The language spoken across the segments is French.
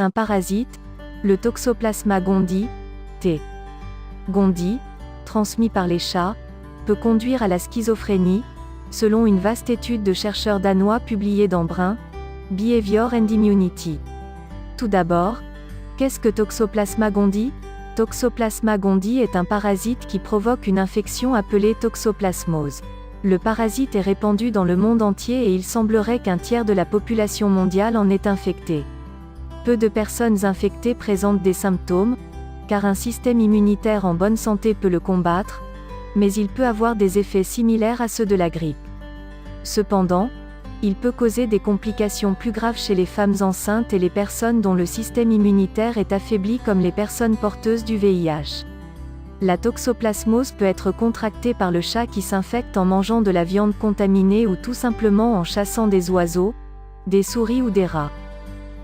Un parasite, le Toxoplasma gondii, T. gondii, transmis par les chats, peut conduire à la schizophrénie, selon une vaste étude de chercheurs danois publiée dans Brain, Behavior and Immunity. Tout d'abord, qu'est-ce que Toxoplasma gondii? Toxoplasma gondii est un parasite qui provoque une infection appelée toxoplasmose. Le parasite est répandu dans le monde entier et il semblerait qu'un tiers de la population mondiale en est infecté. Peu de personnes infectées présentent des symptômes, car un système immunitaire en bonne santé peut le combattre, mais il peut avoir des effets similaires à ceux de la grippe. Cependant, il peut causer des complications plus graves chez les femmes enceintes et les personnes dont le système immunitaire est affaibli comme les personnes porteuses du VIH. La toxoplasmose peut être contractée par le chat qui s'infecte en mangeant de la viande contaminée ou tout simplement en chassant des oiseaux, des souris ou des rats.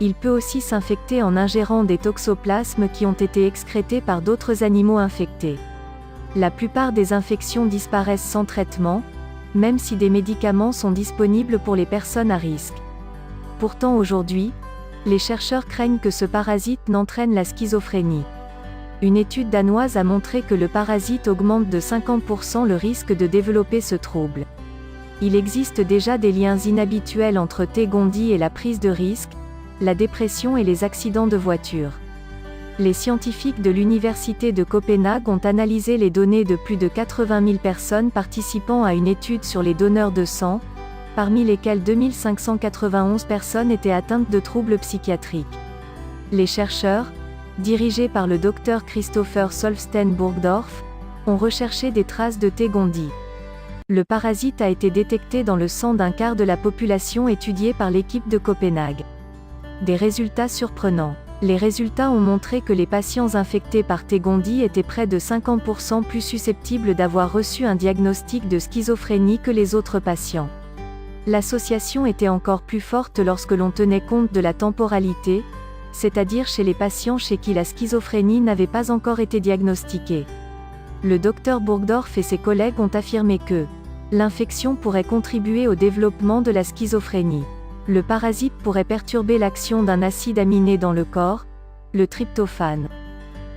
Il peut aussi s'infecter en ingérant des toxoplasmes qui ont été excrétés par d'autres animaux infectés. La plupart des infections disparaissent sans traitement, même si des médicaments sont disponibles pour les personnes à risque. Pourtant aujourd'hui, les chercheurs craignent que ce parasite n'entraîne la schizophrénie. Une étude danoise a montré que le parasite augmente de 50% le risque de développer ce trouble. Il existe déjà des liens inhabituels entre T. gondii et la prise de risque, la dépression et les accidents de voiture. Les scientifiques de l'Université de Copenhague ont analysé les données de plus de 80 000 personnes participant à une étude sur les donneurs de sang, parmi lesquelles 2591 personnes étaient atteintes de troubles psychiatriques. Les chercheurs, dirigés par le docteur Christopher Solfsten-Burgdorf, ont recherché des traces de T. gondii. Le parasite a été détecté dans le sang d'un quart de la population étudiée par l'équipe de Copenhague. Des résultats surprenants. Les résultats ont montré que les patients infectés par T. gondii étaient près de 50% plus susceptibles d'avoir reçu un diagnostic de schizophrénie que les autres patients. L'association était encore plus forte lorsque l'on tenait compte de la temporalité, c'est-à-dire chez les patients chez qui la schizophrénie n'avait pas encore été diagnostiquée. Le docteur Burgdorf et ses collègues ont affirmé que l'infection pourrait contribuer au développement de la schizophrénie. Le parasite pourrait perturber l'action d'un acide aminé dans le corps, le tryptophane.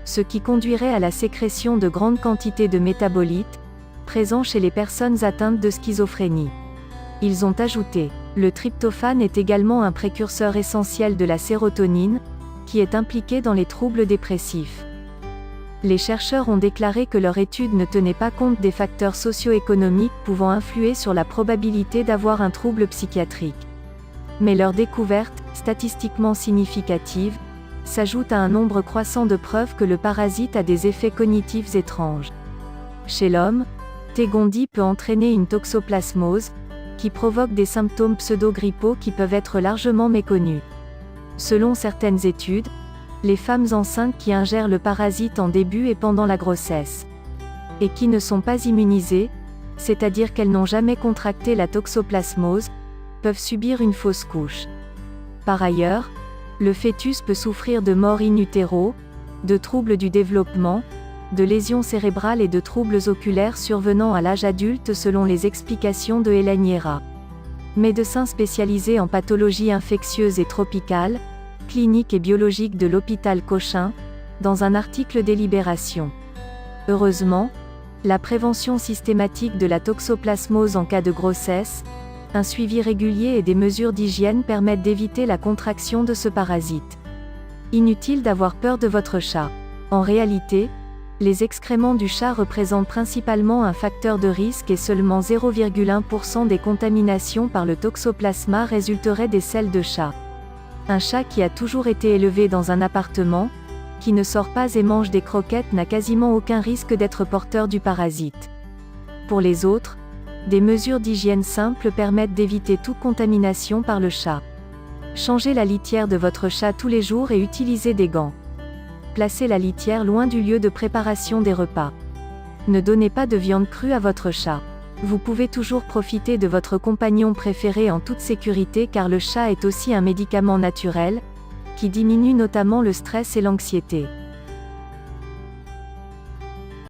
Ce qui conduirait à la sécrétion de grandes quantités de métabolites, présents chez les personnes atteintes de schizophrénie. Ils ont ajouté, le tryptophane est également un précurseur essentiel de la sérotonine, qui est impliquée dans les troubles dépressifs. Les chercheurs ont déclaré que leur étude ne tenait pas compte des facteurs socio-économiques pouvant influer sur la probabilité d'avoir un trouble psychiatrique. Mais leur découverte, statistiquement significative, s'ajoute à un nombre croissant de preuves que le parasite a des effets cognitifs étranges. Chez l'homme, T. gondii peut entraîner une toxoplasmose, qui provoque des symptômes pseudo-grippaux qui peuvent être largement méconnus. Selon certaines études, les femmes enceintes qui ingèrent le parasite en début et pendant la grossesse, et qui ne sont pas immunisées, c'est-à-dire qu'elles n'ont jamais contracté la toxoplasmose, peuvent subir une fausse couche. Par ailleurs, le fœtus peut souffrir de mort in utero, de troubles du développement, de lésions cérébrales et de troubles oculaires survenant à l'âge adulte selon les explications de Hélène Hiera, médecin spécialisé en pathologie infectieuse et tropicale, clinique et biologique de l'hôpital Cochin, dans un article des Libérations. Heureusement, la prévention systématique de la toxoplasmose en cas de grossesse, un suivi régulier et des mesures d'hygiène permettent d'éviter la contraction de ce parasite. Inutile d'avoir peur de votre chat. En réalité, les excréments du chat représentent principalement un facteur de risque et seulement 0,1% des contaminations par le toxoplasma résulteraient des selles de chat. Un chat qui a toujours été élevé dans un appartement, qui ne sort pas et mange des croquettes n'a quasiment aucun risque d'être porteur du parasite. Pour les autres, des mesures d'hygiène simples permettent d'éviter toute contamination par le chat. Changez la litière de votre chat tous les jours et utilisez des gants. Placez la litière loin du lieu de préparation des repas. Ne donnez pas de viande crue à votre chat. Vous pouvez toujours profiter de votre compagnon préféré en toute sécurité car le chat est aussi un médicament naturel, qui diminue notamment le stress et l'anxiété.